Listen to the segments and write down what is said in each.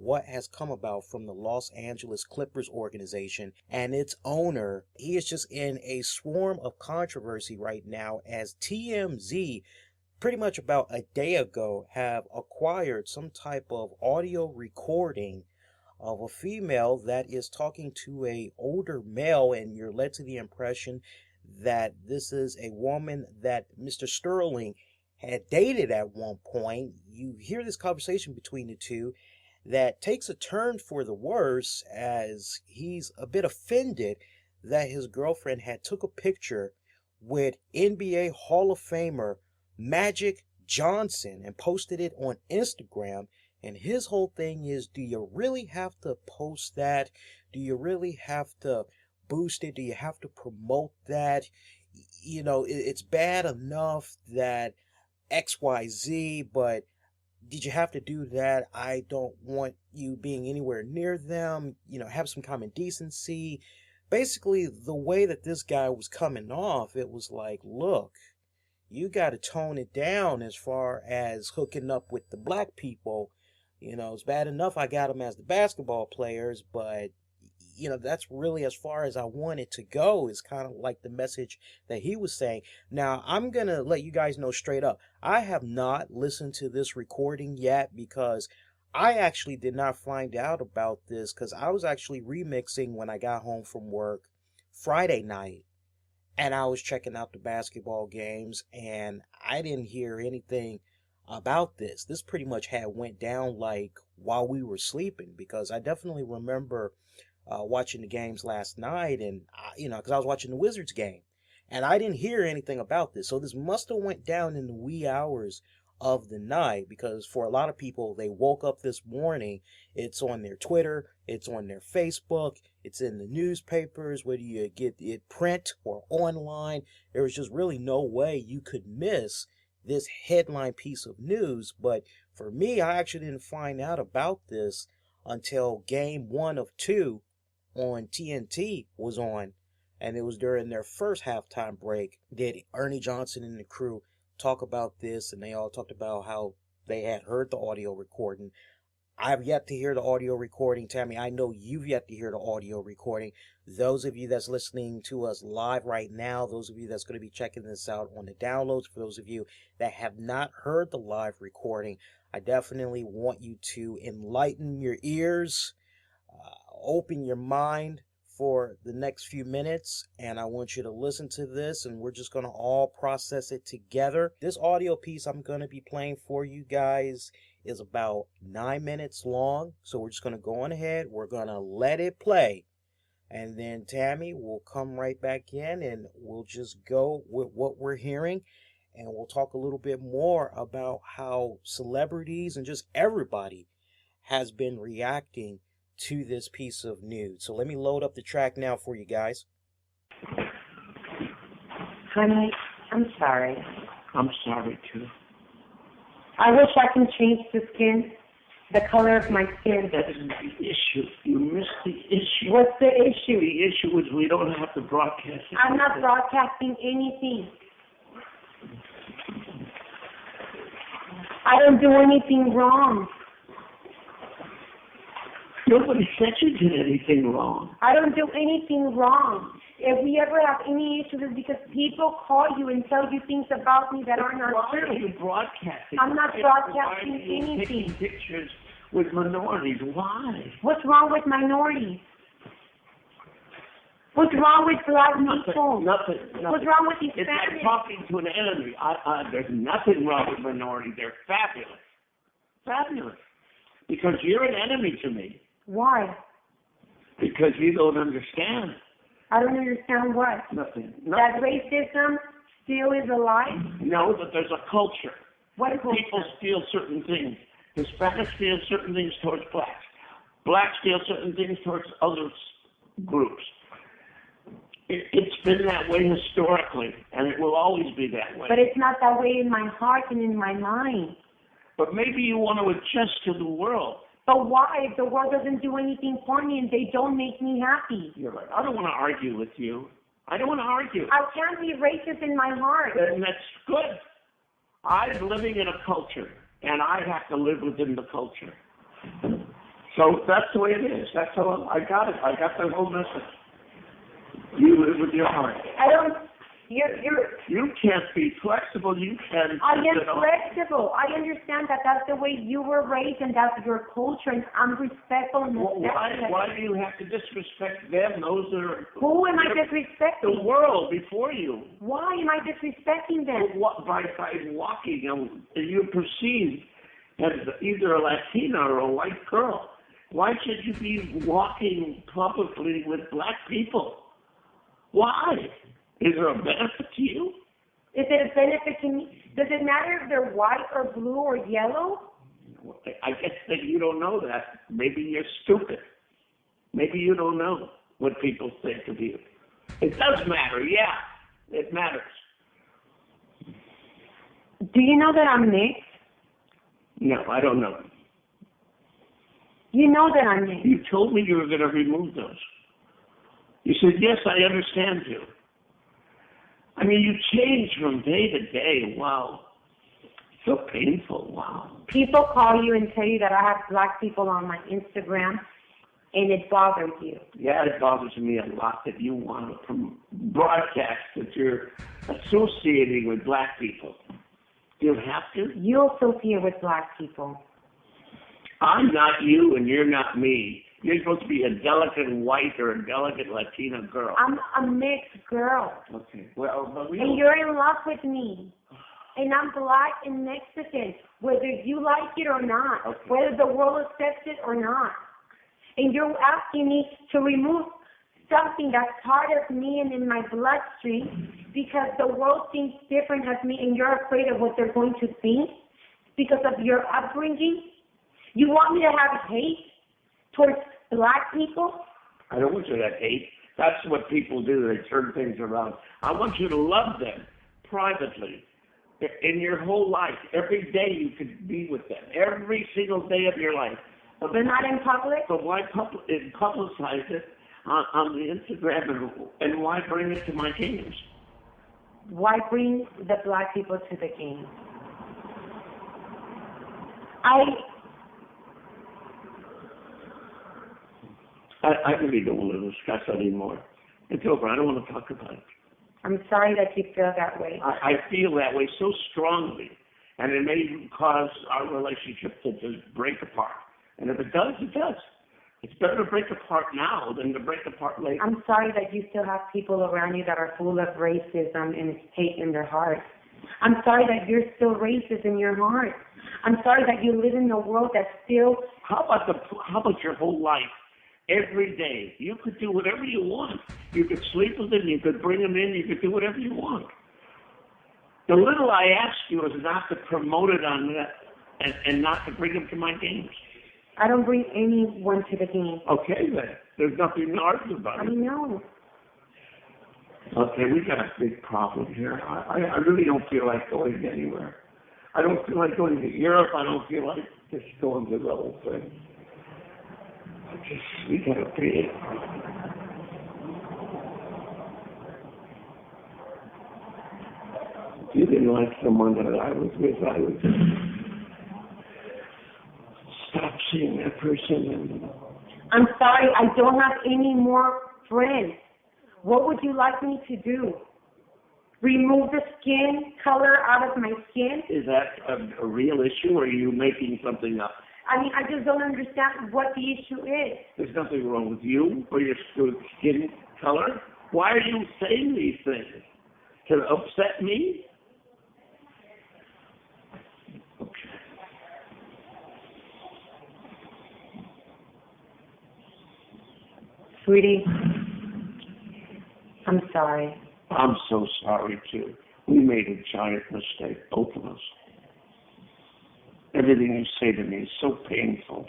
what has come about from the Los Angeles Clippers organization and its owner. He is just in a swarm of controversy right now as TMZ pretty much about a day ago have acquired some type of audio recording of a female that is talking to a older male, and you're led to the impression that this is a woman that Mr. Sterling had dated at one point. You hear this conversation between the two that takes a turn for the worse as he's a bit offended that his girlfriend had took a picture with NBA Hall of Famer Magic Johnson and posted it on Instagram. And his whole thing is, do you really have to post that? Do you really have to boost it? Do you have to promote that? You know, it's bad enough that XYZ, but did you have to do that? I don't want you being anywhere near them. You know, have some common decency. Basically, the way that this guy was coming off, it was like, look, you got to tone it down as far as hooking up with the black people. You know, it's bad enough I got them as the basketball players, but, you know, that's really as far as I want it to go, is kind of like the message that he was saying. Now, I'm going to let you guys know straight up, I have not listened to this recording yet because I actually did not find out about this because I was actually remixing when I got home from work Friday night. And I was checking out the basketball games, and I didn't hear anything about this. This pretty much had went down like while we were sleeping, because I definitely remember watching the games last night, and you know, because I was watching the Wizards game, and I didn't hear anything about this. So this must have went down in the wee hours of the night, because for a lot of people, they woke up this morning, it's on their Twitter, it's on their Facebook, it's in the newspapers, whether you get it print or online. There was just really no way you could miss this headline piece of news. But for me, I actually didn't find out about this until game 1 of 2 on TNT was on, and it was during their first halftime break that Ernie Johnson and the crew talk about this, and they all talked about how they had heard the audio recording. I've yet to hear the audio recording. Tammy, I know you've yet to hear the audio recording. Those of you that's listening to us live right now, those of you that's going to be checking this out on the downloads, for those of you that have not heard the live recording, I definitely want you to enlighten your ears, open your mind for the next few minutes, and I want you to listen to this, and we're just going to all process it together. This audio piece I'm going to be playing for you guys is about 9 minutes long, so we're just going to go on ahead, we're going to let it play, and then Tammy will come right back in, and we'll just go with what we're hearing, and we'll talk a little bit more about how celebrities and just everybody has been reacting to this piece of news. So let me load up the track now for you guys. Honey, I'm sorry. I'm sorry too. I wish I can change the color of my skin. That isn't the issue. You missed the issue. What's the issue? The issue is we don't have to broadcast it. I'm not broadcasting anything. I don't do anything wrong. Nobody said you did anything wrong. I don't do anything wrong. If we ever have any issues, it's because people call you and tell you things about me that are not true. Why are you broadcasting? I'm not broadcasting Why are you anything. taking pictures with minorities? Why? What's wrong with minorities? What's wrong with black people? Nothing. What's wrong with It's Hispanics? like talking to an enemy. There's nothing wrong with minorities. They're fabulous. Fabulous. Because you're an enemy to me. Why? Because you don't understand. I don't understand what. Nothing. That racism still is alive? No, that there's a culture. What culture? People steal certain things. Hispanics steal certain things towards blacks. Blacks steal certain things towards other groups. It's been that way historically, and it will always be that way. But it's not that way in my heart and in my mind. But maybe you want to adjust to the world. But why? If the world doesn't do anything for me and they don't make me happy. You're right. I don't want to argue with you. I don't want to argue. I can't be racist in my heart. And that's good. I'm living in a culture, and I have to live within the culture. So that's the way it is. That's how I got it. I got the whole message. You live with your heart. I don't. You can't be flexible. You can. I am flexible. I understand that that's the way you were raised and that's your culture, and I'm respectful and respectful. Why do you have to disrespect them? Those are. Who am I disrespecting? The world before you. Why am I disrespecting them? By walking, you're perceived as either a Latina or a white girl. Why should you be walking publicly with black people? Why? Is there a benefit to you? Is it a benefit to me? Does it matter if they're white or blue or yellow? I guess that you don't know that. Maybe you're stupid. Maybe you don't know what people think of you. It does matter, yeah. It matters. Do you know that I'm mixed? No, I don't know. You know that I'm mixed. You told me you were going to remove those. You said, yes, I understand you. I mean, you change from day to day. Wow. So painful. Wow. People call you and tell you that I have black people on my Instagram, and it bothers you. Yeah, it bothers me a lot that you want to broadcast that you're associating with black people. Do you have to? You associate with black people. I'm not you, and you're not me. You're supposed to be a delicate white or a delicate Latina girl. I'm a mixed girl. Okay. Well, but and you're in love with me. And I'm black and Mexican, whether you like it or not, okay. Whether the world accepts it or not. And you're asking me to remove something that's part of me and in my bloodstream because the world thinks different of me and you're afraid of what they're going to think because of your upbringing. You want me to have hate towards black people? I don't want you to hate. That's what people do. They turn things around. I want you to love them privately in your whole life. Every day you could be with them. Every single day of your life. But not in public? But why publicize it on the Instagram and why bring it to my games? Why bring the black people to the games? I really don't want to discuss anymore. It's over. I don't want to talk about it. I'm sorry that you feel that way. I feel that way so strongly, and it may cause our relationship to just break apart. And if it does, it does. It's better to break apart now than to break apart later. I'm sorry that you still have people around you that are full of racism and hate in their hearts. I'm sorry that you're still racist in your heart. I'm sorry that you live in a world that's still... How about your whole life? Every day, you could do whatever you want. You could sleep with them, you could bring them in, you could do whatever you want. The little I ask you is not to promote it on that and not to bring them to my games. I don't bring anyone to the game. Okay, then. There's nothing to argue about. I know. Okay, we got a big problem here. I really don't feel like going anywhere. I don't feel like going to Europe. I don't feel like just going to the whole thing. We gotta pay. If you didn't like someone that I was with, I would stop seeing that person. I'm sorry, I don't have any more friends. What would you like me to do? Remove the skin color out of my skin? Is that a real issue, or are you making something up? I mean, I just don't understand what the issue is. There's nothing wrong with you or your skin color. Why are you saying these things? To upset me? Okay. Sweetie, I'm sorry. I'm so sorry, too. We made a giant mistake, both of us. Everything you say to me is so painful.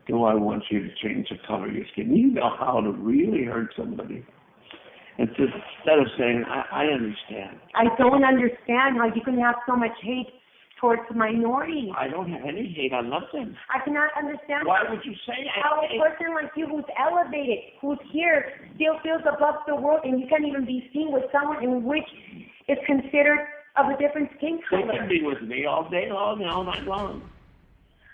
Do I want you to change the color of your skin? You know how to really hurt somebody. And just, instead of saying, I understand. I don't understand how you can have so much hate towards minorities. I don't have any hate. I love them. I cannot understand Why would you say how that? a person like you who's elevated, who's here, still feels above the world, and you can't even be seen with someone in which is considered of a different skin color. They can be with me all day long and all night long.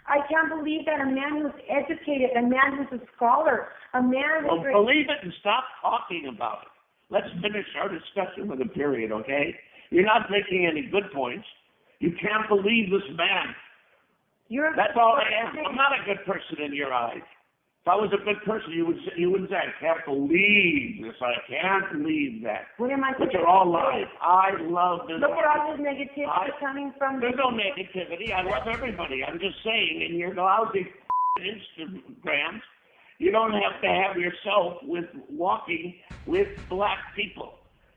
I can't believe that a man who's educated, a man who's a scholar, a man Well, who's... believe it and stop talking about it. Let's finish our discussion with a period, okay? You're not making any good points. You can't believe this man. That's all I am. I'm not a good person in your eyes. If I was a good person, you wouldn't say, I can't believe this. I can't believe that. What am I Which supposed are all to lies. say? I love this. Look at all this negativity coming from... There's no negativity. I love everybody. I'm just saying, in your lousy Instagrams, you don't have to have yourself with walking with black people.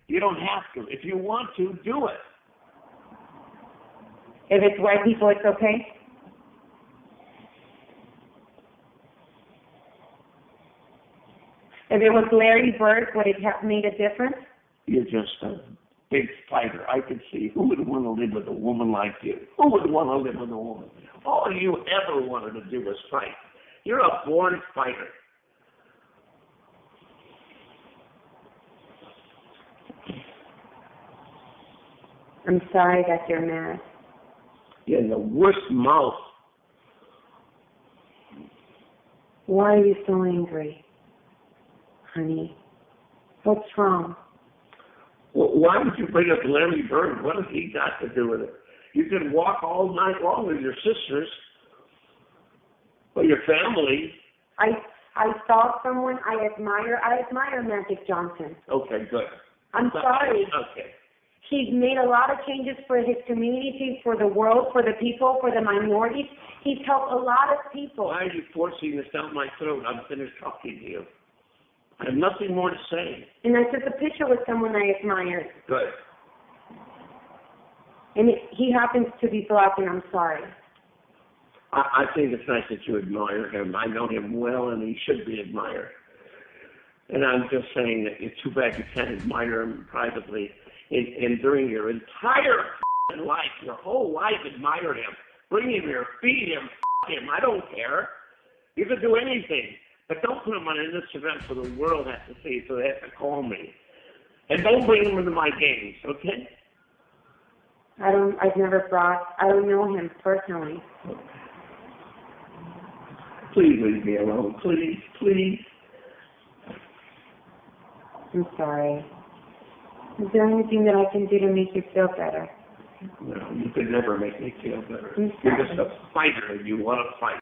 You don't have to. If you want to, do it. If it's white people, it's okay? If it was Larry Bird, would it have made a difference? You're just a big fighter. I could see who would want to live with a woman like you. Who would want to live with a woman? All you ever wanted to do was fight. You're a born fighter. I'm sorry that you're mad. You're the worst mouth. Why are you so angry, honey? What's wrong? Well, why would you bring up Larry Bird? What has he got to do with it? You can walk all night long with your sisters or your family. I saw someone I admire. I admire Magic Johnson. Okay, good. I'm sorry. Okay. He's made a lot of changes for his community, for the world, for the people, for the minorities. He's helped a lot of people. Why are you forcing this down my throat? I'm finished talking to you. I have nothing more to say. And I took a picture with someone I admire. Good. And he happens to be black, and I'm sorry. I think it's nice that you admire him. I know him well, and he should be admired. And I'm just saying that it's too bad you can't admire him privately. And during your entire life, your whole life, admire him. Bring him here, feed him, him. I don't care. You can do anything. But don't put him on an Instagram for the world has to see, so they have to call me. And don't bring him into my games, okay? I don't know him personally. Please leave me alone. Please, please. I'm sorry. Is there anything that I can do to make you feel better? No, you could never make me feel better. I'm You're sorry. just a fighter and you want to fight.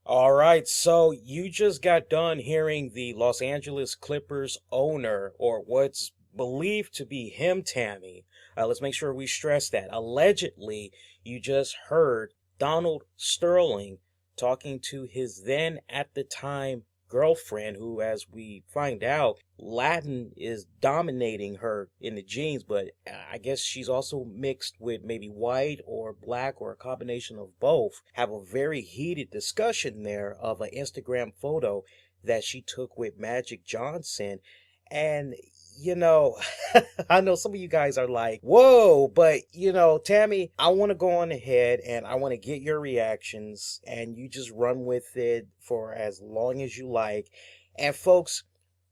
All right, so you just got done hearing the Los Angeles Clippers owner, or what's believed to be him, Tammy. Let's make sure we stress that. Allegedly, you just heard Donald Sterling talking to his then at the time girlfriend, who, as we find out, Latin is dominating her in the genes, but I guess she's also mixed with maybe white or black or a combination of both. Have a very heated discussion there of an Instagram photo that she took with Magic Johnson. And, you know, I know some of you guys are like, whoa, but, you know, Tammy, I want to go on ahead and I want to get your reactions, and you just run with it for as long as you like. And folks,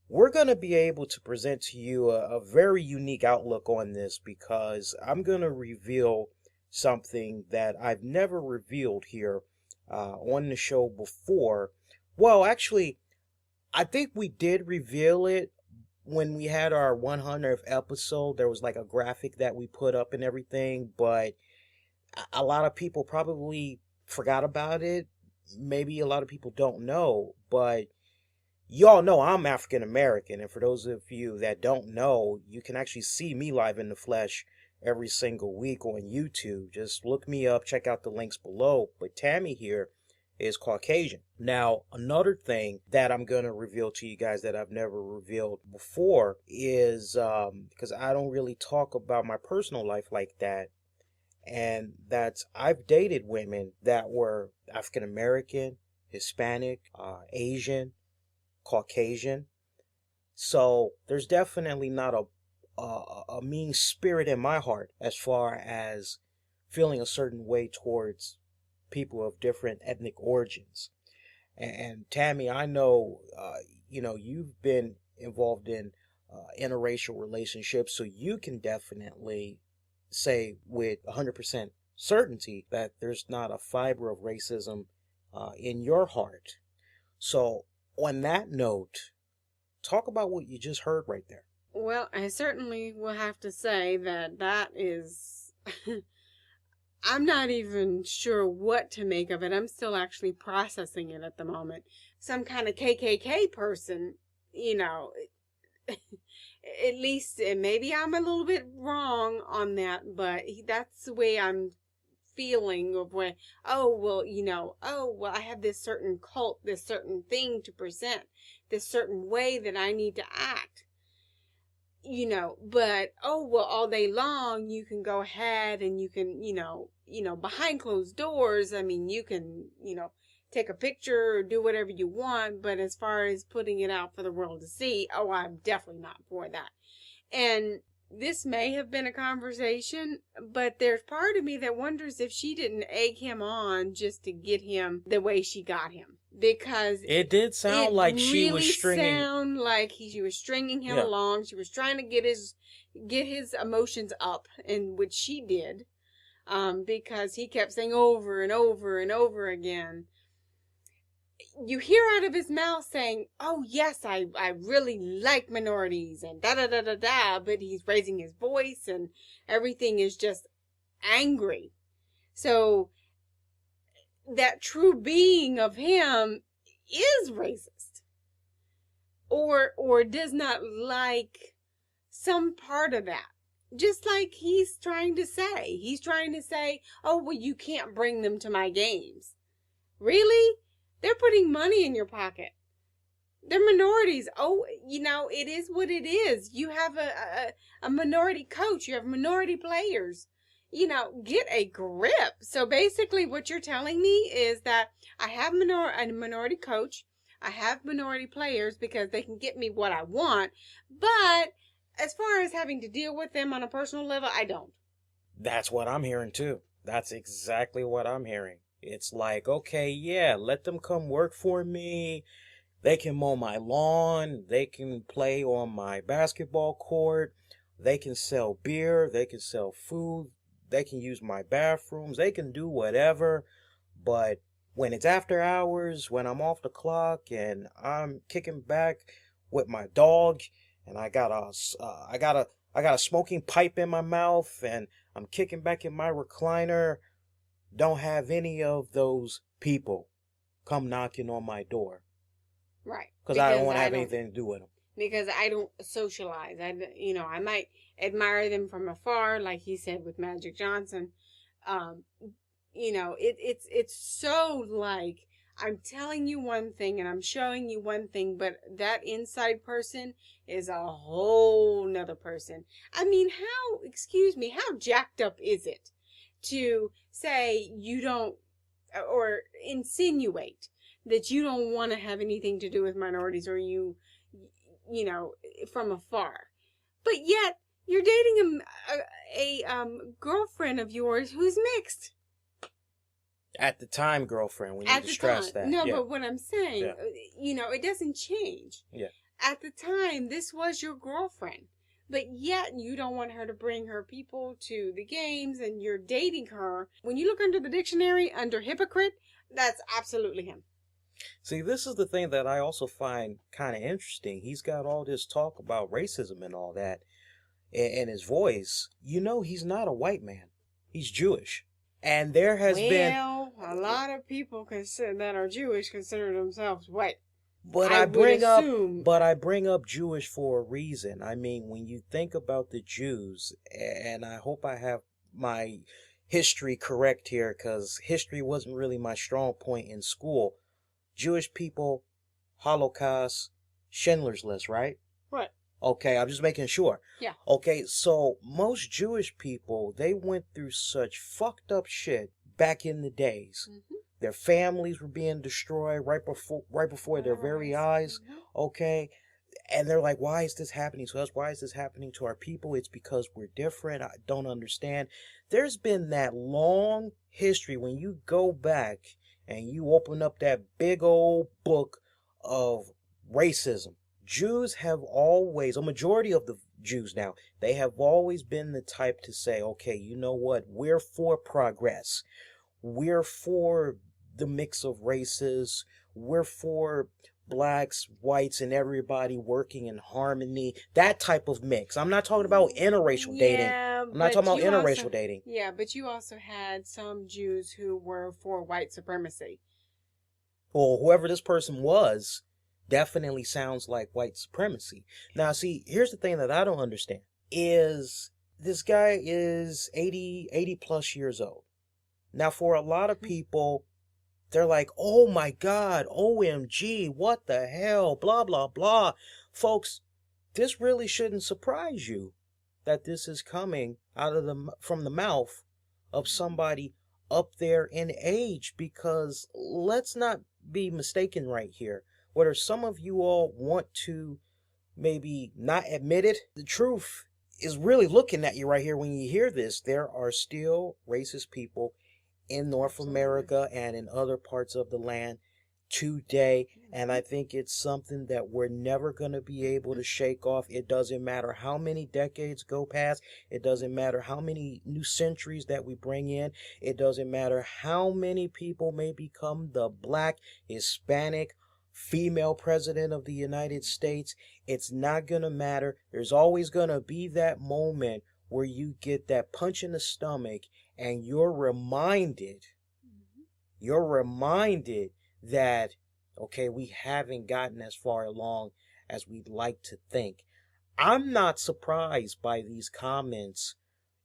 we're going to be able to present to you a very unique outlook on this, because I'm going to reveal something that I've never revealed here on the show before. Well, actually, I think we did reveal it when we had our 100th episode. There was like a graphic that we put up and everything, but a lot of people probably forgot about it. Maybe a lot of people don't know, but y'all know I'm African American, and for those of you that don't know, you can actually see me live in the flesh every single week on YouTube. Just look me up, check out the links below. But Tammy here is Caucasian. Now, another thing that I'm going to reveal to you guys that I've never revealed before is, because I don't really talk about my personal life like that, and that's I've dated women that were African American, Hispanic, Asian, Caucasian. So there's definitely not a mean spirit in my heart as far as feeling a certain way towards people of different ethnic origins. And Tammy, I know, you've been involved in interracial relationships, so you can definitely say with 100% certainty that there's not a fiber of racism in your heart. So, on that note, talk about what you just heard right there. Well, I certainly will have to say that is... I'm not even sure what to make of it. I'm still actually processing it at the moment. Some kind of KKK person, at least maybe I'm a little bit wrong on that, but that's the way I'm feeling of where, I have this certain cult, this certain thing to present, this certain way that I need to act. But all day long you can go ahead and you can, behind closed doors, I mean, you can, take a picture or do whatever you want, but as far as putting it out for the world to see, I'm definitely not for that. And this may have been a conversation, but there's part of me that wonders if she didn't egg him on just to get him the way she got him. Because it did sound like she was stringing. Sound like she was stringing him along. She was trying to get his emotions up, and which she did, because he kept saying over and over and over again. You hear out of his mouth saying, "Oh yes, I really like minorities," and da da da da da. But he's raising his voice, and everything is just angry. So that true being of him is racist, or does not like some part of that. Just like he's trying to say, "Oh, well, you can't bring them to my games." Really? They're putting money in your pocket. They're minorities. It is what it is. You have a minority coach. You have minority players. Get a grip. So basically what you're telling me is that I have a minority coach. I have minority players because they can get me what I want. But as far as having to deal with them on a personal level, I don't. That's what I'm hearing too. That's exactly what I'm hearing. It's like, okay, yeah, let them come work for me. They can mow my lawn. They can play on my basketball court. They can sell beer. They can sell food. They can use my bathrooms. They can do whatever. But when it's after hours, when I'm off the clock and I'm kicking back with my dog and I got a smoking pipe in my mouth and I'm kicking back in my recliner, don't have any of those people come knocking on my door. Right. Because I don't want to have anything to do with them. Because I don't socialize. I might admire them from afar, like he said with Magic Johnson. It's so like I'm telling you one thing and I'm showing you one thing, but that inside person is a whole nother person. I mean, how jacked up is it to say you don't, or insinuate that you don't want to have anything to do with minorities, or from afar, but yet you're dating a girlfriend of yours who's mixed. At the time, girlfriend, we need to stress that. No, but what I'm saying, it doesn't change. Yeah. At the time, this was your girlfriend, but yet you don't want her to bring her people to the games, and you're dating her. When you look under the dictionary, under hypocrite, that's absolutely him. See, this is the thing that I also find kind of interesting. He's got all this talk about racism and all that in his voice. He's not a white man. He's Jewish. And there has been... Well, a lot of people that are Jewish consider themselves white. But I bring up Jewish for a reason. I mean, when you think about the Jews, and I hope I have my history correct here, because history wasn't really my strong point in school. Jewish people, Holocaust, Schindler's List, right? Right. Okay, I'm just making sure. Yeah. Okay, so most Jewish people, they went through such fucked up shit back in the days. Mm-hmm. Their families were being destroyed right before their very eyes. Mm-hmm. Okay, and they're like, why is this happening to us? Why is this happening to our people? It's because we're different. I don't understand. There's been that long history when you go back and you open up that big old book of racism. Jews have always, a majority of the Jews now, they have always been the type to say, okay, you know what? We're for progress. We're for the mix of races. We're for blacks, whites, and everybody working in harmony. That type of mix. I'm not talking about interracial dating. I'm not talking about interracial dating. Yeah, but you also had some Jews who were for white supremacy. Well, whoever this person was definitely sounds like white supremacy. Now, see, here's the thing that I don't understand is this guy is 80 plus years old. Now, for a lot of people, they're like, oh my God, OMG, what the hell, blah, blah, blah. Folks, this really shouldn't surprise you that this is coming from the mouth of somebody up there in age, because let's not be mistaken right here. Whether some of you all want to maybe not admit it, the truth is really looking at you right here when you hear this. There are still racist people in North America and in other parts of the land today, and I think it's something that we're never going to be able to shake off. It doesn't matter how many decades go past. It doesn't matter how many new centuries that we bring in. It doesn't matter how many people may become the black, Hispanic, female president of the United States. It's not going to matter. There's always going to be that moment where you get that punch in the stomach and you're reminded that, okay, we haven't gotten as far along as we'd like to think. I'm not surprised by these comments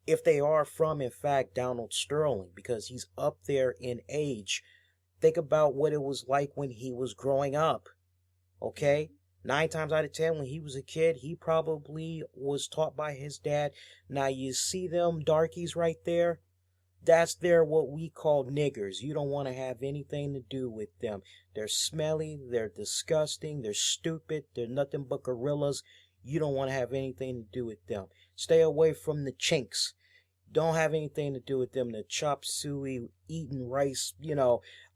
if they are from, in fact, Donald Sterling, because he's up there in age. Think about what it was like when he was growing up, okay? 9 times out of 10, when he was a kid, he probably was taught by his dad. Now, you see them darkies right there? That's what we call niggers. You don't want to have anything to do with them. They're smelly, they're disgusting, they're stupid, they're nothing but gorillas. You don't want to have anything to do with them. Stay away from the chinks. Don't have anything to do with them. The chop suey, eating rice,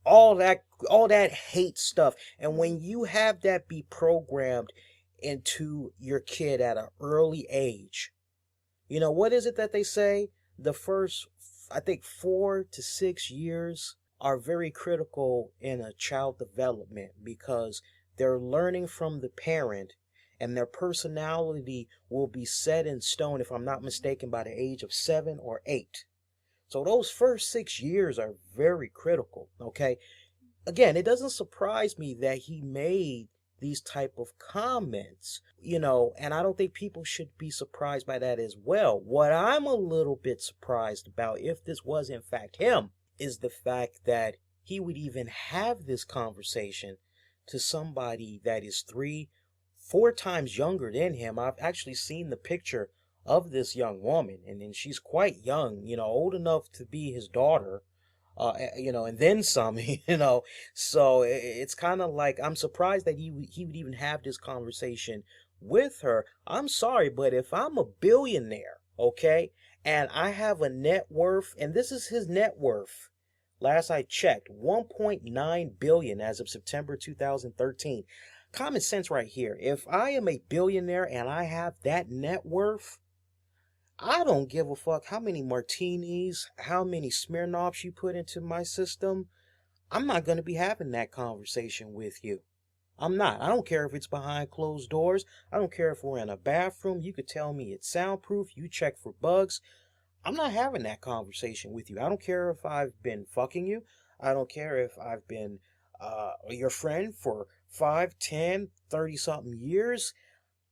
all that hate stuff. And when you have that be programmed into your kid at an early age, what is it that they say? The first, I think, 4 to 6 years are very critical in a child development, because they're learning from the parent, and their personality will be set in stone, if I'm not mistaken, by the age of 7 or 8. So those first 6 years are very critical, okay? Again, it doesn't surprise me that he made these type of comments, and I don't think people should be surprised by that as well. What I'm a little bit surprised about, if this was in fact him, is the fact that he would even have this conversation to somebody that is 3-4 times younger than him. I've actually seen the picture of this young woman, and she's quite young, old enough to be his daughter, and then some, so it's kind of like, I'm surprised that he would even have this conversation with her. I'm sorry, but if I'm a billionaire, okay, and I have a net worth, and this is his net worth, last I checked, 1.9 billion as of September 2013. Common sense right here. If I am a billionaire and I have that net worth, I don't give a fuck how many martinis, how many Smirnoffs you put into my system. I'm not going to be having that conversation with you. I'm not. I don't care if it's behind closed doors. I don't care if we're in a bathroom. You could tell me it's soundproof. You check for bugs. I'm not having that conversation with you. I don't care if I've been fucking you. I don't care if I've been your friend for 5, 10, 30-something years.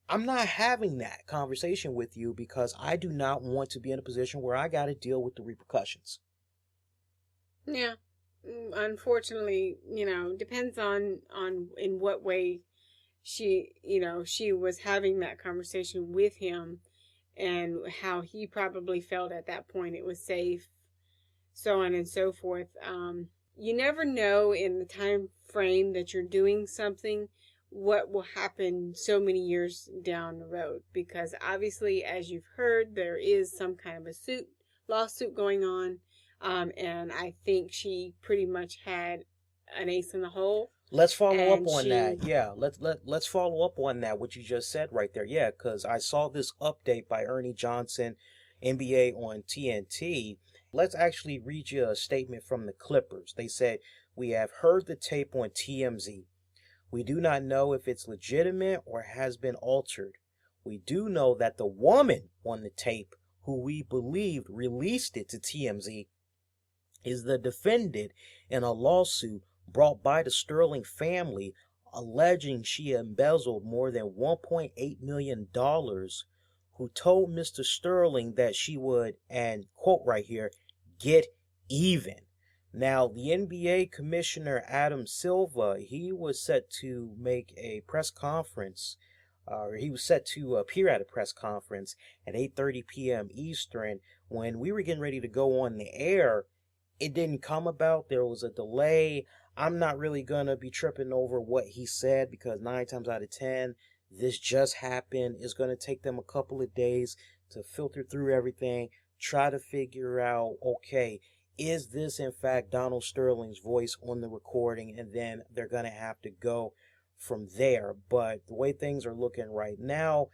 I'm not having that conversation with you, because I do not want to be in a position where I got to deal with the repercussions. Yeah. Unfortunately, depends on in what way she was having that conversation with him, and how he probably felt at that point it was safe, so on and so forth. You never know in the time frame that you're doing something what will happen so many years down the road, because obviously, as you've heard, there is some kind of a lawsuit going on, and I think she pretty much had an ace in the hole. Let's follow up on that. Yeah, let's follow up on that, what you just said right there. Yeah, because I saw this update by Ernie Johnson, NBA on TNT. Let's actually read you a statement from the Clippers. They said, We have heard the tape on TMZ. We do not know if it's legitimate or has been altered. We do know that the woman on the tape, who we believed released it to TMZ, is the defendant in a lawsuit brought by the Sterling family alleging she embezzled more than $1.8 million, who told Mr. Sterling that she would, and quote right here, get even. Now, the NBA Commissioner Adam Silver, he was set to make a press conference, or he was set to appear at a press conference at 8:30 p.m. Eastern. When we were getting ready to go on the air, it didn't come about. There was a delay. I'm not really going to be tripping over what he said because 9 times out of 10, this just happened. It's going to take them a couple of days to filter through everything, try to figure out, okay, is this in fact Donald Sterling's voice on the recording? And then they're going to have to go from there. But the way things are looking right now,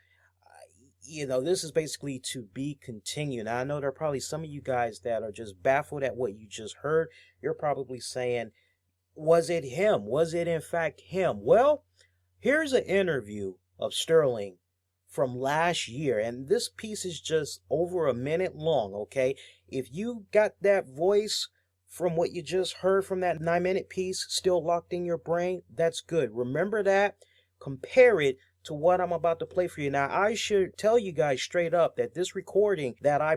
this is basically to be continued. Now, I know there are probably some of you guys that are just baffled at what you just heard. You're probably saying, was it him? Was it in fact him? Well, here's an interview of Sterling from last year, and this piece is just over a minute long, okay? If you got that voice from what you just heard from that 9-minute piece still locked in your brain, that's good. Remember that. Compare it to what I'm about to play for you. Now, I should tell you guys straight up that this recording that I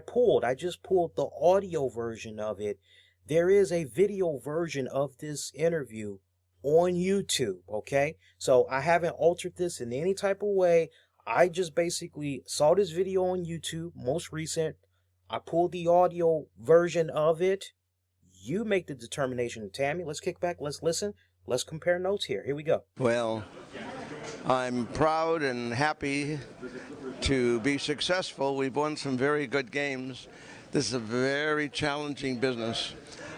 just pulled the audio version of it. There is a video version of this interview on YouTube, okay? So I haven't altered this in any type of way. I just basically saw this video on YouTube, most recent. I pulled the audio version of it. You make the determination. Tammy, let's kick back. Let's listen. Let's compare notes here. Here we go. Well, I'm proud and happy to be successful. We've won some very good games. This is a very challenging business.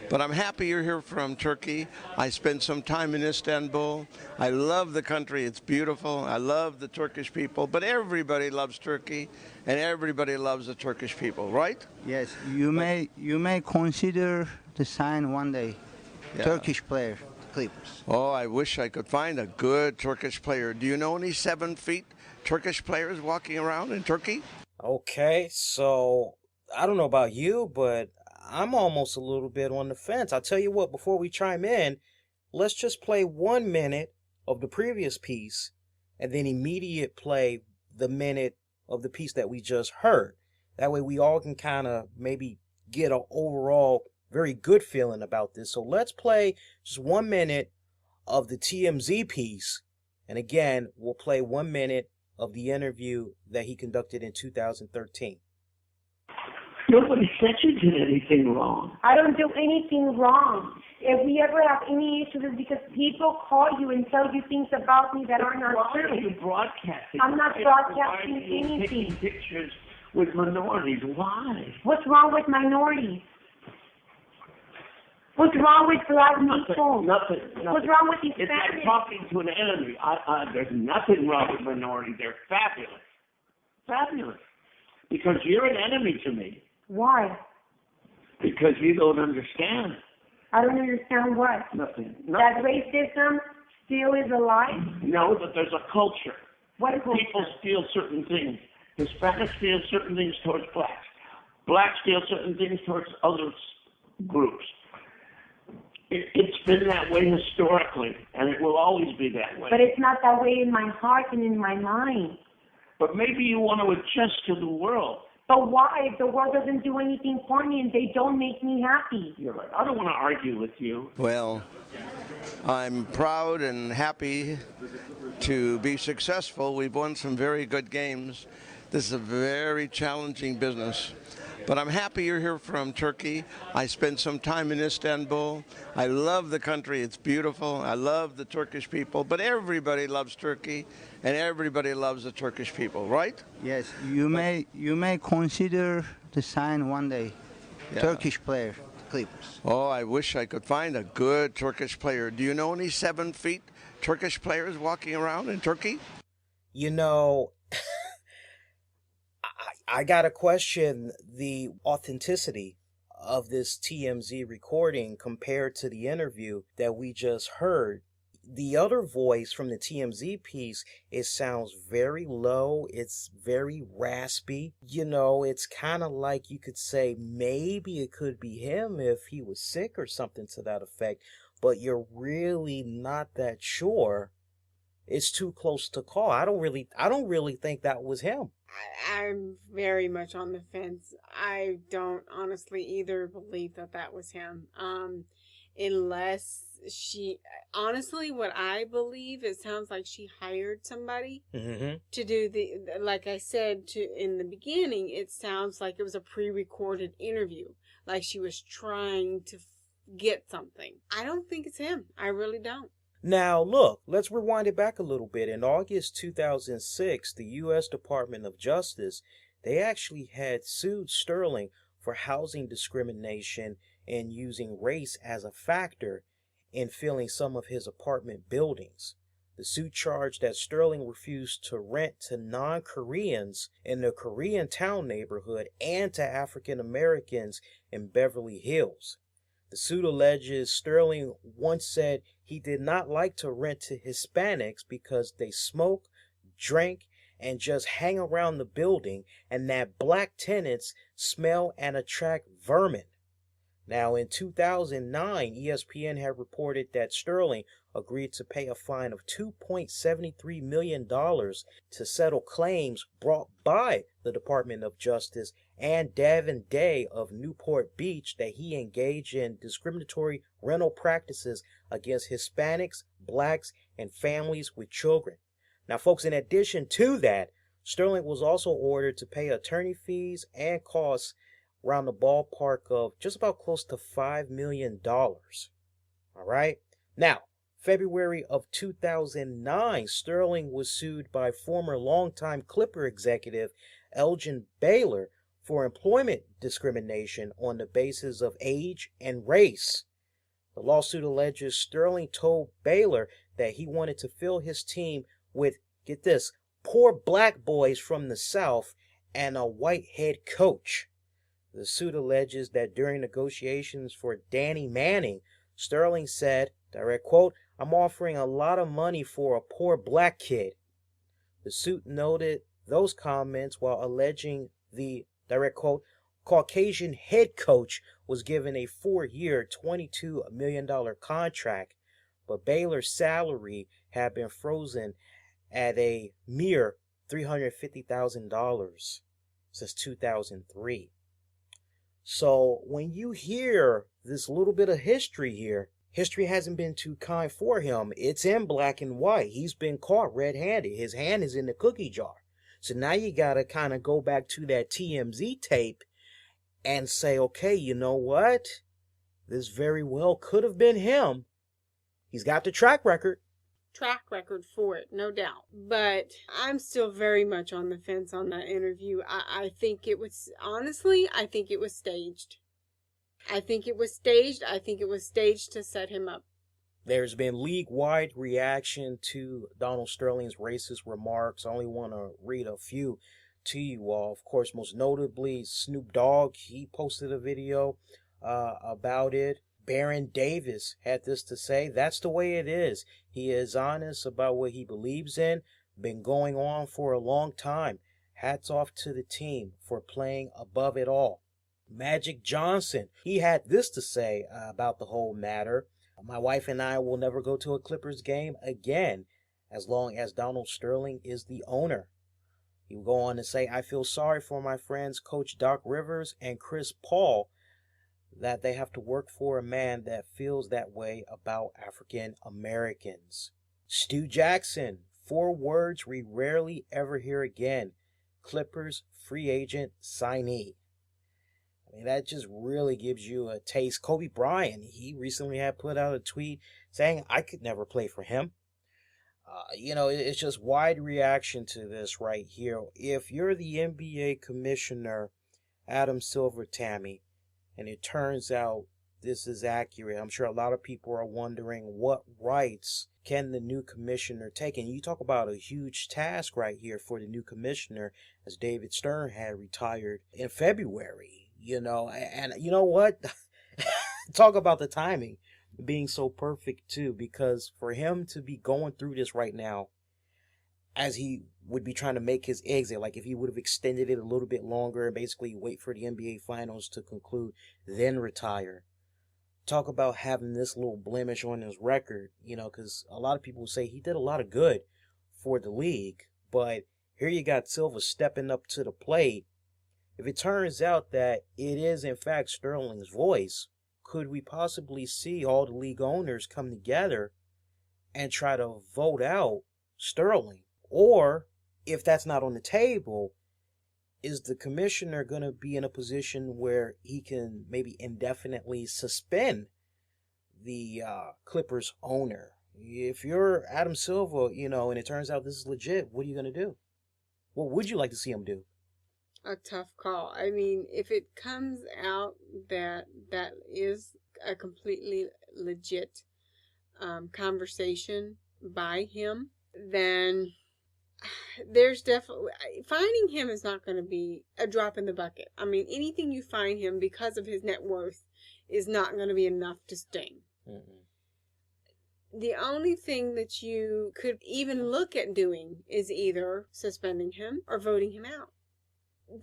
But I'm happy you're here from Turkey. I spent some time in Istanbul. I love the country. It's beautiful. I love the Turkish people. But everybody loves Turkey, and everybody loves the Turkish people, right? Yes, you may consider to sign one day. Yeah. Turkish player, Clippers. Oh, I wish I could find a good Turkish player. Do you know any 7 feet Turkish players walking around in Turkey? Okay, so I don't know about you, but I'm almost a little bit on the fence. I'll tell you what, before we chime in, let's just play 1 minute of the previous piece and then immediate play the minute of the piece that we just heard. That way we all can kind of maybe get an overall very good feeling about this. So let's play just 1 minute of the TMZ piece. And again, we'll play 1 minute of the interview that he conducted in 2013. Nobody said you did anything wrong. I don't do anything wrong. If we ever have any issues, it's because people call you and tell you things about me that are not Why are true. you broadcasting? I'm not broadcasting Why are you anything. taking pictures with minorities? Why? What's wrong with minorities? What's wrong with black people? Nothing. What's wrong with It's like Hispanics? talking to an enemy. There's nothing wrong with minorities. They're fabulous. Fabulous. Because you're an enemy to me. Why? Because you don't understand. I don't understand what. Nothing. That racism still is alive? No, that there's a culture. What People culture? steal certain things. Hispanics steal certain things towards blacks. Blacks steal certain things towards other groups. It's been that way historically, and it will always be that way. But it's not that way in my heart and in my mind. But maybe you want to adjust to the world. But why? If the world doesn't do anything for me and they don't make me happy. You're right. I don't want to argue with you. Well, I'm proud and happy to be successful. We've won some very good games. This is a very challenging business. But I'm happy you're here from Turkey. I spent some time in Istanbul. I love the country. It's beautiful. I love the Turkish people. But everybody loves Turkey, and everybody loves the Turkish people, right? Yes, you may consider to sign one day. Yeah. Turkish player, Clippers. Oh, I wish I could find a good Turkish player. Do you know any 7 feet Turkish players walking around in Turkey? You know, I gotta question the authenticity of this TMZ recording compared to the interview that we just heard. The other voice from the TMZ piece, it sounds very low. It's very raspy. It's kind of like you could say maybe it could be him if he was sick or something to that effect, but you're really not that sure. It's too close to call. I don't really think that was him. I'm very much on the fence. I don't honestly either believe that was him. Unless honestly, what I believe, it sounds like she hired somebody to do like I said in the beginning, it sounds like it was a pre-recorded interview. Like she was trying to get something. I don't think it's him. I really don't. Now, look, let's rewind it back a little bit. In August 2006, the U.S. Department of Justice, they actually had sued Sterling for housing discrimination and using race as a factor in filling some of his apartment buildings. The suit charged that Sterling refused to rent to non-Koreans in the Koreatown neighborhood and to African Americans in Beverly Hills. The suit alleges Sterling once said he did not like to rent to Hispanics because they smoke, drink, and just hang around the building, and that black tenants smell and attract vermin. Now, in 2009, ESPN had reported that Sterling agreed to pay a fine of $2.73 million to settle claims brought by the Department of Justice and Davin Day of Newport Beach that he engaged in discriminatory rental practices against Hispanics, blacks, and families with children. Now, folks, in addition to that, Sterling was also ordered to pay attorney fees and costs around the ballpark of just about close to $5 million. All right. Now, February of 2009, Sterling was sued by former longtime Clipper executive Elgin Baylor for employment discrimination on the basis of age and race. The lawsuit alleges Sterling told Baylor that he wanted to fill his team with, get this, poor black boys from the South and a white head coach. The suit alleges that during negotiations for Danny Manning, Sterling said, direct quote, "I'm offering a lot of money for a poor black kid." The suit noted those comments while alleging the, direct quote, Caucasian head coach was given a 4-year, $22 million contract, but Baylor's salary had been frozen at a mere $350,000 since 2003. So when you hear this little bit of history here, history hasn't been too kind for him. It's in black and white. He's been caught red-handed. His hand is in the cookie jar. So now you got to kind of go back to that TMZ tape and say, okay, you know what? This very well could have been him. He's got the track record For it, no doubt. But I'm still very much on the fence on that interview. I think it was, honestly, I think it was staged. I think it was staged to set him up. There's been league-wide reaction to Donald Sterling's racist remarks. I only want to read a few to you all. Of course, most notably, Snoop Dogg, he posted a video about it. Baron Davis had this to say: "That's the way it is. He is honest about what he believes in. Been going on for a long time. Hats off to the team for playing above it all." Magic Johnson, he had this to say about the whole matter: "My wife and I will never go to a Clippers game again as long as Donald Sterling is the owner." He would go on to say, "I feel sorry for my friends Coach Doc Rivers and Chris Paul that they have to work for a man that feels that way about African Americans." Stu Jackson, 4 words we rarely ever hear again: Clippers free agent signee. I mean, that just really gives you a taste. Kobe Bryant, he recently had put out a tweet saying, "I could never play for him." It's just wide reaction to this right here. If you're the NBA commissioner, Adam Silver, Tammy, and it turns out this is accurate, I'm sure a lot of people are wondering what rights can the new commissioner take. And you talk about a huge task right here for the new commissioner, as David Stern had retired in February. And you know what? Talk about the timing being so perfect too, because for him to be going through this right now, as he would be trying to make his exit, like if he would have extended it a little bit longer and basically wait for the NBA Finals to conclude, then retire. Talk about having this little blemish on his record, because a lot of people say he did a lot of good for the league, but here you got Silva stepping up to the plate. If it turns out that it is in fact Sterling's voice, could we possibly see all the league owners come together and try to vote out Sterling? Or, if that's not on the table, is the commissioner going to be in a position where he can maybe indefinitely suspend the Clippers owner? If you're Adam Silva, and it turns out this is legit, what are you going to do? What would you like to see him do? A tough call. I mean, if it comes out that is a completely legit conversation by him, then there's definitely, finding him is not going to be a drop in the bucket. I mean, anything you find him because of his net worth is not going to be enough to sting. The only thing that you could even look at doing is either suspending him or voting him out.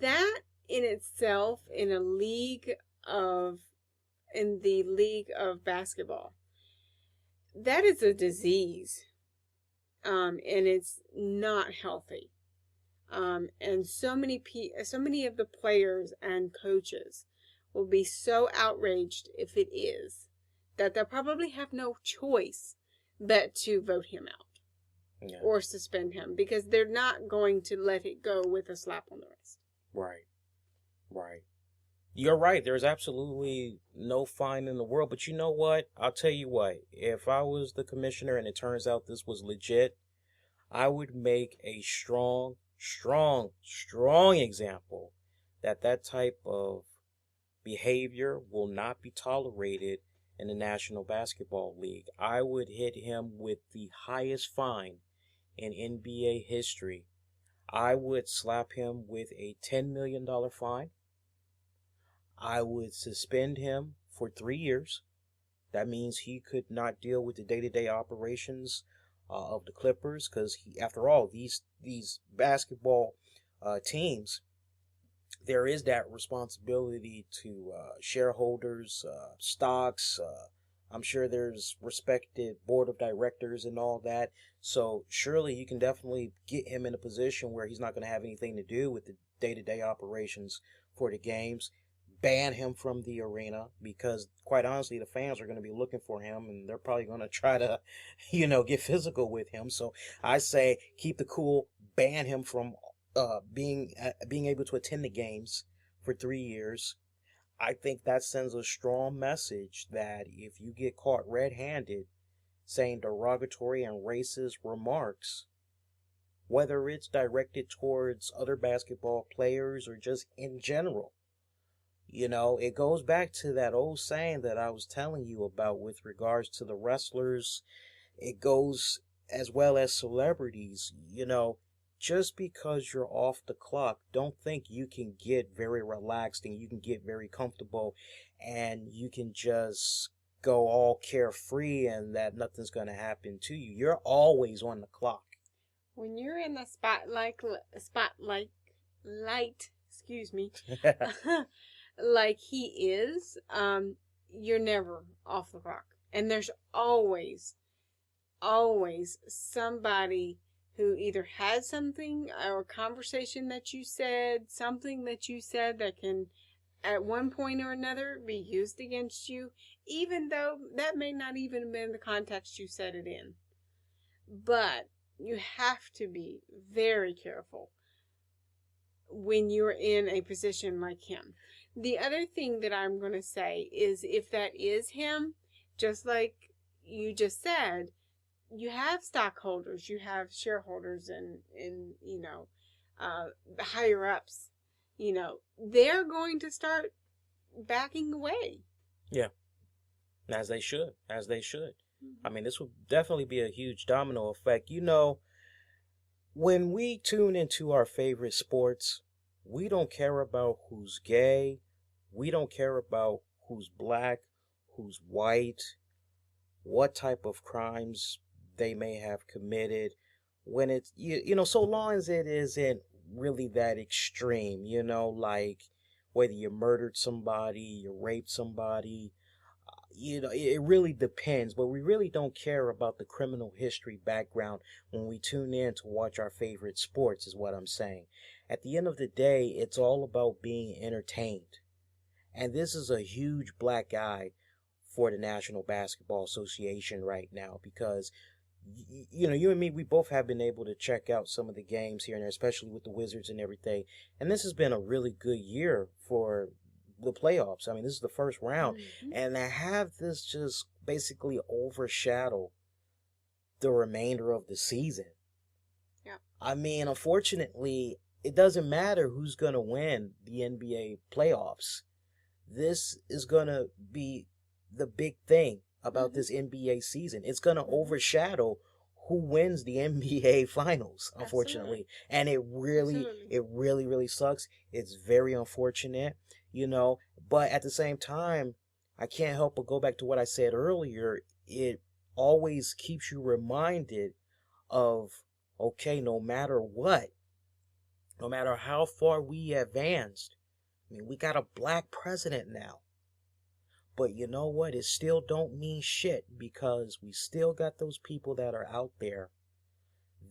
That in itself, in the league of basketball, that is a disease. And it's not healthy. And so many of the players and coaches will be so outraged if it is, that they'll probably have no choice but to vote him out or suspend him, because they're not going to let it go with a slap on the wrist. Right. You're right. There's absolutely no fine in the world. But you know what? I'll tell you what. If I was the commissioner and it turns out this was legit, I would make a strong example that type of behavior will not be tolerated in the National Basketball League. I would hit him with the highest fine in NBA history. I would slap him with a $10 million fine. I would suspend him for 3 years. That means he could not deal with the day-to-day operations of the Clippers, because after all, these basketball teams, there is that responsibility to shareholders, stocks. I'm sure there's respected board of directors and all that. So surely you can definitely get him in a position where he's not going to have anything to do with the day-to-day operations for the games. Ban him from the arena, because quite honestly, the fans are going to be looking for him and they're probably going to try to, get physical with him. So I say keep the cool, ban him from being able to attend the games for 3 years. I think that sends a strong message that if you get caught red-handed saying derogatory and racist remarks, whether it's directed towards other basketball players or just in general, it goes back to that old saying that I was telling you about with regards to the wrestlers. It goes as well as celebrities. Just because you're off the clock, don't think you can get very relaxed and you can get very comfortable and you can just go all carefree and that nothing's going to happen to you. You're always on the clock. When you're in the spotlight, like he is, you're never off the clock. And there's always somebody who either has something or a conversation that you said, something that you said that can at one point or another be used against you, even though that may not even have been the context you said it in. But you have to be very careful when you're in a position like him. The other thing that I'm going to say is, if that is him, just like you just said, you have stockholders, you have shareholders, and higher ups. They're going to start backing away. Yeah, as they should. Mm-hmm. I mean, this will definitely be a huge domino effect. When we tune into our favorite sports, we don't care about who's gay, We don't care about who's black, who's white, what type of crimes they may have committed. When it's, so long as it isn't really that extreme, like whether you murdered somebody, you raped somebody, it really depends, but we really don't care about the criminal history background when we tune in to watch our favorite sports, is what I'm saying. At the end of the day, it's all about being entertained. And this is a huge black eye for the National Basketball Association right now because, you and me, we both have been able to check out some of the games here and there, especially with the Wizards and everything. And this has been a really good year for the playoffs. I mean, this is the first round, and to have this just basically overshadow the remainder of the season. Yeah. I mean, unfortunately, it doesn't matter who's going to win the NBA playoffs. This is going to be the big thing about this NBA season. It's going to overshadow who wins the NBA finals, unfortunately. And it really, really sucks. It's very unfortunate, but at the same time, I can't help but go back to what I said earlier. It always keeps you reminded of, okay, no matter what, no matter how far we advanced, I mean, we got a black president now. But you know what? It still don't mean shit because we still got those people that are out there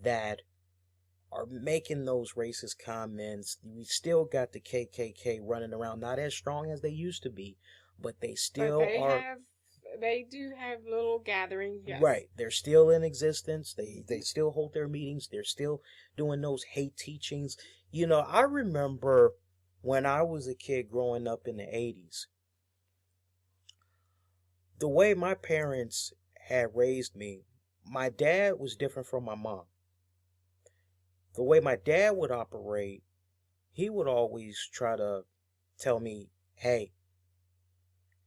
that are making those racist comments. We still got the KKK running around, not as strong as they used to be, but they still They do have little gatherings, yes. Right. They're still in existence. They still hold their meetings. They're still doing those hate teachings. I remember when I was a kid growing up in the 80s, the way my parents had raised me, my dad was different from my mom. The way my dad would operate, he would always try to tell me, hey,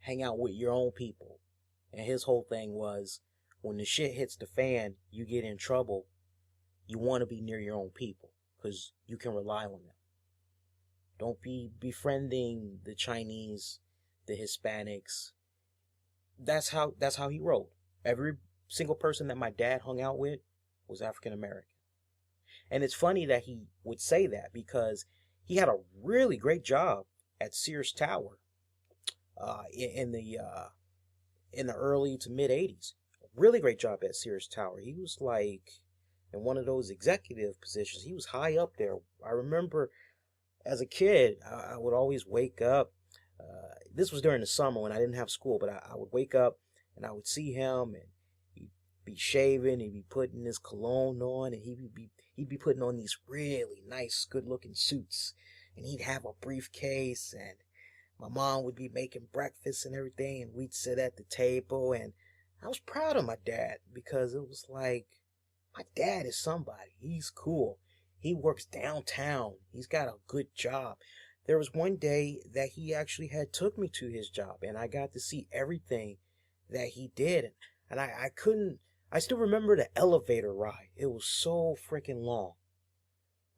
hang out with your own people. And his whole thing was, when the shit hits the fan, you get in trouble, you want to be near your own people because you can rely on them. Don't be befriending the Chinese, the Hispanics. That's how he rolled. Every single person that my dad hung out with was African American. And it's funny that he would say that because he had a really great job at Sears Tower in the early to mid 80s. Really great job at Sears Tower. He was like in one of those executive positions. He was high up there. I remember as a kid, I would always wake up. This was during the summer when I didn't have school, but I would wake up and I would see him, and he'd be shaving, he'd be putting his cologne on, and he'd be putting on these really nice, good-looking suits, and he'd have a briefcase, and my mom would be making breakfast and everything, and we'd sit at the table, and I was proud of my dad because it was like, my dad is somebody. He's cool. He works downtown. He's got a good job. There was one day that he actually had took me to his job, and I got to see everything that he did. And I still remember the elevator ride. It was so freaking long.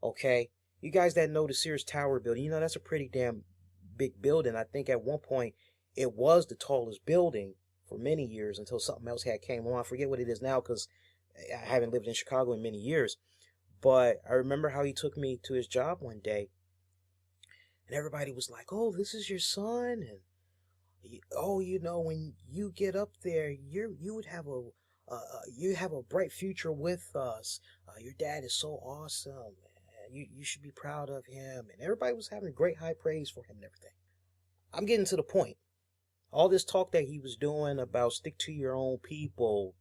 Okay? You guys that know the Sears Tower building, that's a pretty damn big building. I think at one point it was the tallest building for many years until something else had came along. I forget what it is now because I haven't lived in Chicago in many years. But I remember how he took me to his job one day. And everybody was like, oh, this is your son? And, oh, when you get up there, you would have a bright future with us. Your dad is so awesome. You should be proud of him. And everybody was having great high praise for him and everything. I'm getting to the point. All this talk that he was doing about stick to your own people,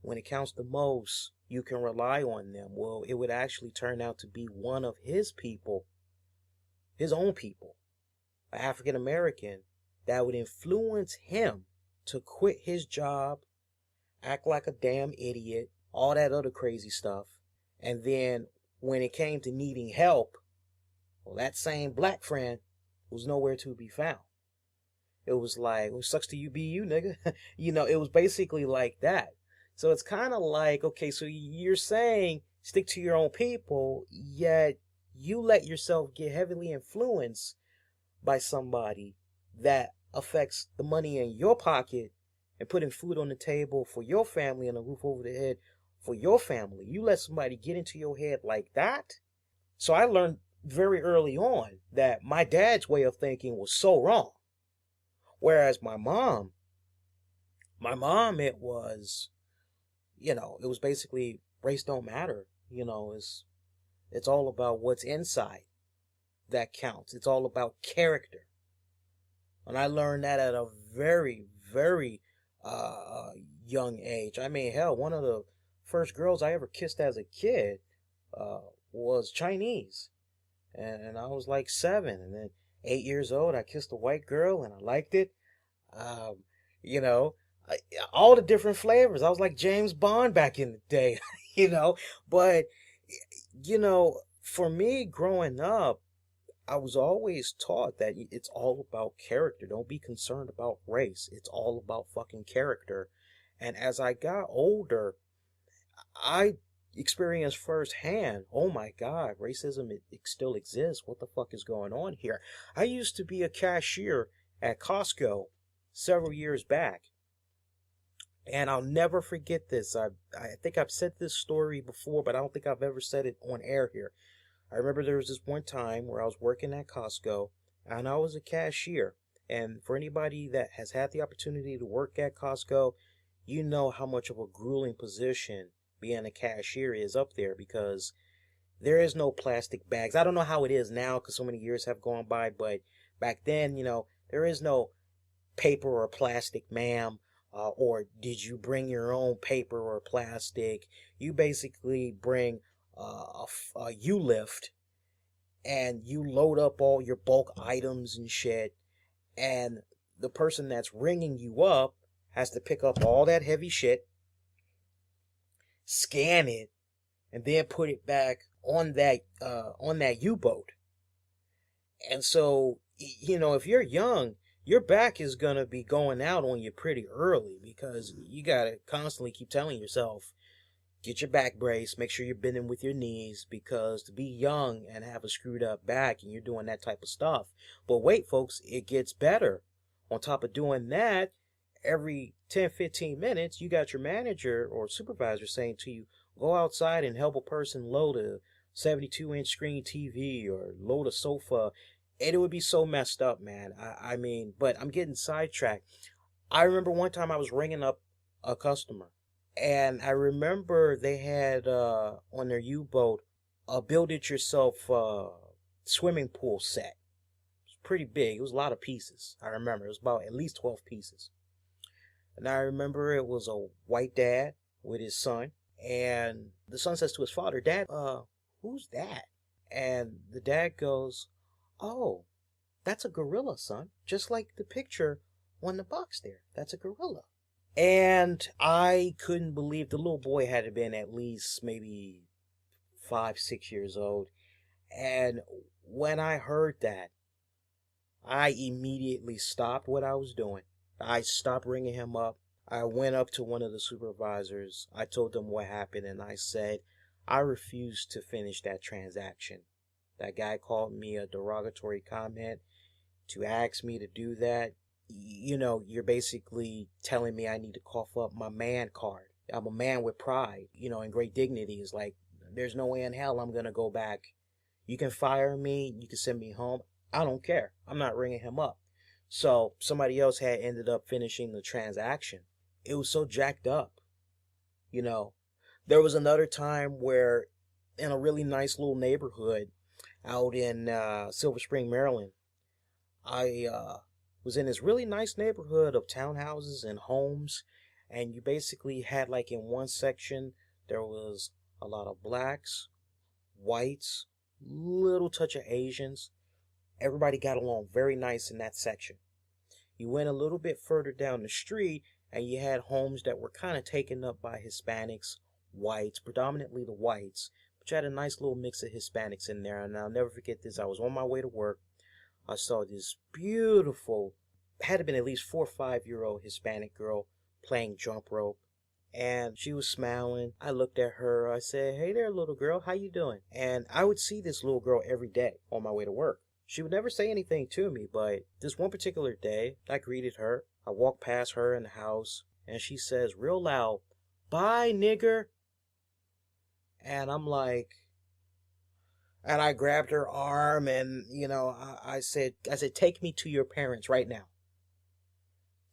when it counts the most, you can rely on them. Well, it would actually turn out to be one of his people, his own people, an African American, that would influence him to quit his job, act like a damn idiot, all that other crazy stuff. And then when it came to needing help, well, that same black friend was nowhere to be found. It was like, well, sucks to you be you, nigga. It was basically like that. So it's kind of like, okay, so you're saying stick to your own people, yet you let yourself get heavily influenced by somebody that affects the money in your pocket and putting food on the table for your family and a roof over the head for your family. You let somebody get into your head like that. So I learned very early on that my dad's way of thinking was so wrong. Whereas my mom, it was, it was basically race don't matter. It's all about what's inside that counts. It's all about character. And I learned that at a very, very young age. I mean, hell, one of the first girls I ever kissed as a kid was Chinese. And I was like 7. And then 8 years old, I kissed a white girl and I liked it. All the different flavors. I was like James Bond back in the day, But, for me growing up, I was always taught that it's all about character. Don't be concerned about race. It's all about fucking character. And as I got older, I experienced firsthand, oh my God, racism, it still exists. What the fuck is going on here? I used to be a cashier at Costco several years back. And I'll never forget this. I think I've said this story before, but I don't think I've ever said it on air here. I remember there was this one time where I was working at Costco and I was a cashier. And for anybody that has had the opportunity to work at Costco, you know how much of a grueling position being a cashier is up there, because there is no plastic bags. I don't know how it is now because so many years have gone by, but back then, there is no paper or plastic, ma'am, or did you bring your own paper or plastic? You basically bring a U-lift and you load up all your bulk items and shit, and the person that's ringing you up has to pick up all that heavy shit, scan it, and then put it back on that U-boat. And so, if you're young, your back is going to be going out on you pretty early, because you got to constantly keep telling yourself, get your back brace, make sure you're bending with your knees, because to be young and have a screwed up back and you're doing that type of stuff. But wait, folks, it gets better. On top of doing that, every 10, 15 minutes, you got your manager or supervisor saying to you, go outside and help a person load a 72-inch screen TV or load a sofa. And it would be so messed up, man. I mean, but I'm getting sidetracked. I remember one time I was ringing up a customer, and I remember they had on their U-boat a build-it-yourself swimming pool set. It was pretty big. It was a lot of pieces. I remember. It was about at least 12 pieces. And I remember it was a white dad with his son. And the son says to his father, Dad, who's that? And the dad goes, oh, that's a gorilla, son. Just like the picture on the box there. That's a gorilla. And I couldn't believe, the little boy had to been at least maybe 5, 6 years old. And when I heard that, I immediately stopped what I was doing. I stopped ringing him up. I went up to one of the supervisors. I told them what happened, and I said, I refuse to finish that transaction. That guy called me a derogatory comment. To ask me to do that, you're basically telling me I need to cough up my man card. I'm a man with pride, and great dignity. Is like, there's no way in hell I'm going to go back. You can fire me. You can send me home. I don't care. I'm not ringing him up. So somebody else had ended up finishing the transaction. It was so jacked up. There was another time where in a really nice little neighborhood out in Silver Spring, Maryland, I was in this really nice neighborhood of townhouses and homes, and you basically had, like, in one section there was a lot of blacks, whites, little touch of Asians. Everybody got along very nice in that section. You went a little bit further down the street and you had homes that were kind of taken up by Hispanics, whites, predominantly the whites, but you had a nice little mix of Hispanics in there. And I'll never forget this. I was on my way to work. I saw this beautiful, had to been at least 4 or 5-year-old Hispanic girl playing jump rope. And she was smiling. I looked at her. I said, hey there, little girl. How you doing? And I would see this little girl every day on my way to work. She would never say anything to me, but this one particular day, I greeted her. I walked past her in the house, and she says real loud, "Bye, nigger." And I'm like, and I grabbed her arm, and, I said, take me to your parents right now.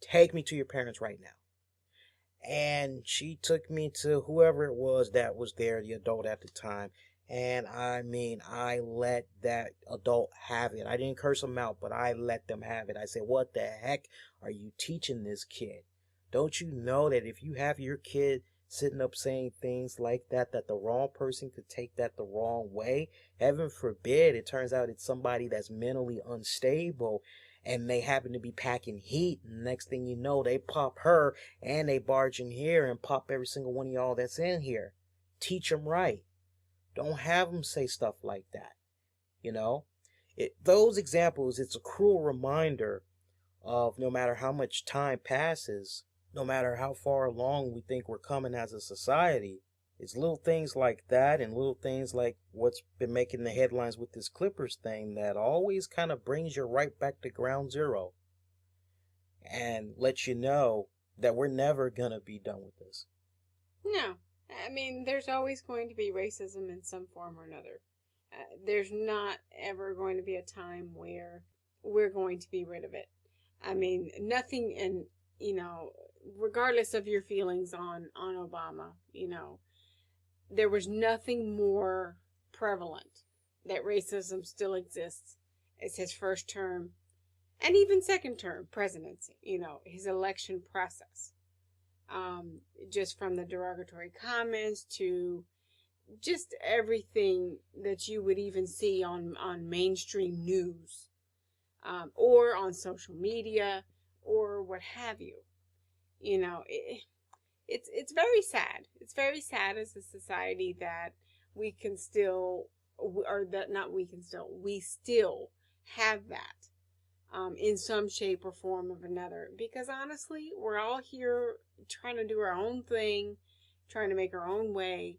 Take me to your parents right now. And she took me to whoever it was that was there, the adult at the time. And I let that adult have it. I didn't curse them out, but I let them have it. I said, what the heck are you teaching this kid? Don't you know that if you have your kid sitting up saying things like that the wrong person could take that the wrong way? Heaven forbid it turns out it's somebody that's mentally unstable and they happen to be packing heat, and next thing you know, they pop her and they barge in here and pop every single one of y'all that's in here. Teach them right. Don't have them say stuff like that. Those examples, it's a cruel reminder of no matter how much time passes, no matter how far along we think we're coming as a society, it's little things like that and little things like what's been making the headlines with this Clippers thing that always kind of brings you right back to ground zero and lets you know that we're never going to be done with this. No. I mean, there's always going to be racism in some form or another. There's not ever going to be a time where we're going to be rid of it. I mean, nothing, and, regardless of your feelings on Obama, there was nothing more prevalent that racism still exists as his first term and even second term presidency, his election process. Just from the derogatory comments to just everything that you would even see on mainstream news, or on social media or what have you. It's very sad. It's very sad as a society that we can still, or that not we can still, we still have that in some shape or form of another. Because honestly, we're all here trying to do our own thing, trying to make our own way,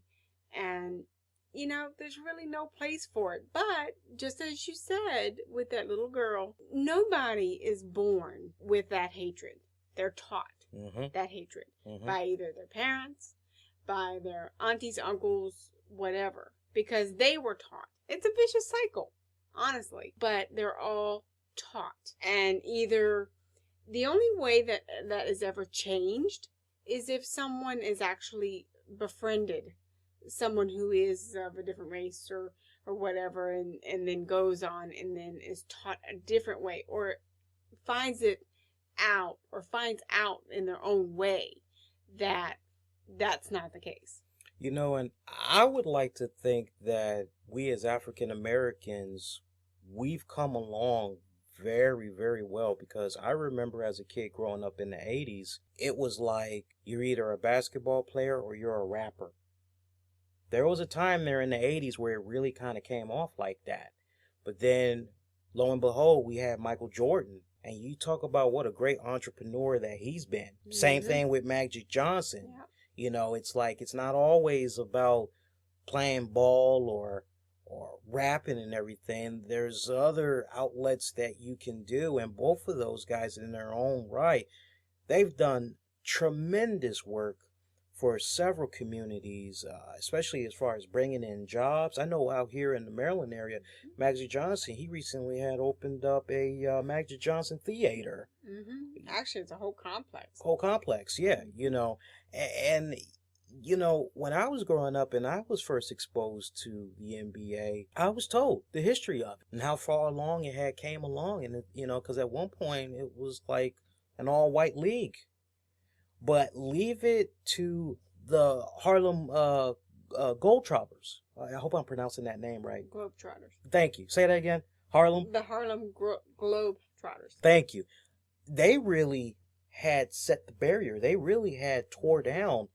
and there's really no place for it. But just as you said with that little girl, nobody is born with that hatred. They're taught that hatred by either their parents, by their aunties, uncles, whatever, because they were taught. It's a vicious cycle, honestly, but they're all taught. And either the only way that is ever changed is if someone is actually befriended someone who is of a different race or whatever, and then goes on and then is taught a different way, or finds out in their own way that that's not the case. And I would like to think that we as African Americans, we've come along very, very well, because I remember as a kid growing up in the 80s, it was like you're either a basketball player or you're a rapper. There was a time there in the 80s where it really kind of came off like that. But then, lo and behold, we had Michael Jordan. And you talk about what a great entrepreneur that he's been. Mm-hmm. Same thing with Magic Johnson. Yep. It's like it's not always about playing ball or rapping and everything. There's other outlets that you can do. And both of those guys in their own right, they've done tremendous work for several communities, especially as far as bringing in jobs. I know out here in the Maryland area, Magic Johnson, he recently had opened up a Magic Johnson theater. Mm-hmm. Actually, it's a whole complex. Yeah. And when I was growing up and I was first exposed to the NBA, I was told the history of it and how far along it had came along. And, because at one point it was like an all-white league. But leave it to the Harlem Globetrotters. I hope I'm pronouncing that name right. Globetrotters. Thank you. Say that again. Harlem? The Harlem Globetrotters. Thank you. They really had set the barrier. They really had tore down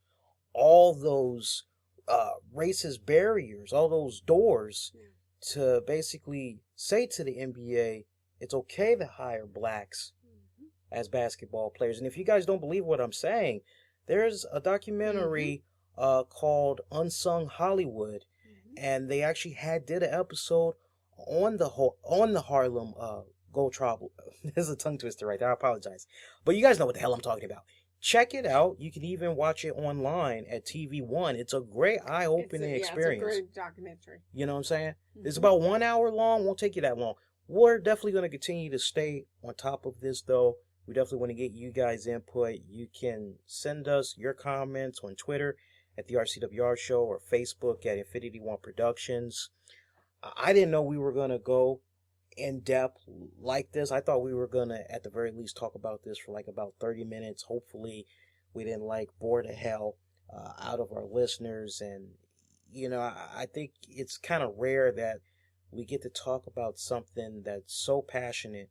all those racist barriers, all those doors, to basically say to the NBA, it's okay to hire blacks as basketball players. And if you guys don't believe what I'm saying, there's a documentary called Unsung Hollywood, and they actually did an episode on the Harlem Gold Trouble. There's a tongue twister right there. I apologize, but you guys know what the hell I'm talking about. Check it out. You can even watch it online at TV One. It's a great eye-opening experience. It's a great documentary. You know what I'm saying? It's about 1 hour long. Won't take you that long. We're definitely going to continue to stay on top of this, though. We definitely want to get you guys' input. You can send us your comments on Twitter at the RCWR Show or Facebook at Infinity One Productions. I didn't know we were going to go in depth like this. I thought we were going to, at the very least, talk about this for like about 30 minutes. Hopefully, we didn't like bore the hell out of our listeners. And, you know, I think it's kind of rare that we get to talk about something that's so passionate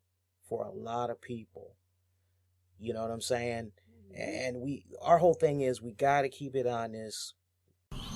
for a lot of people. You know what I'm saying? And our whole thing is we got to keep it honest.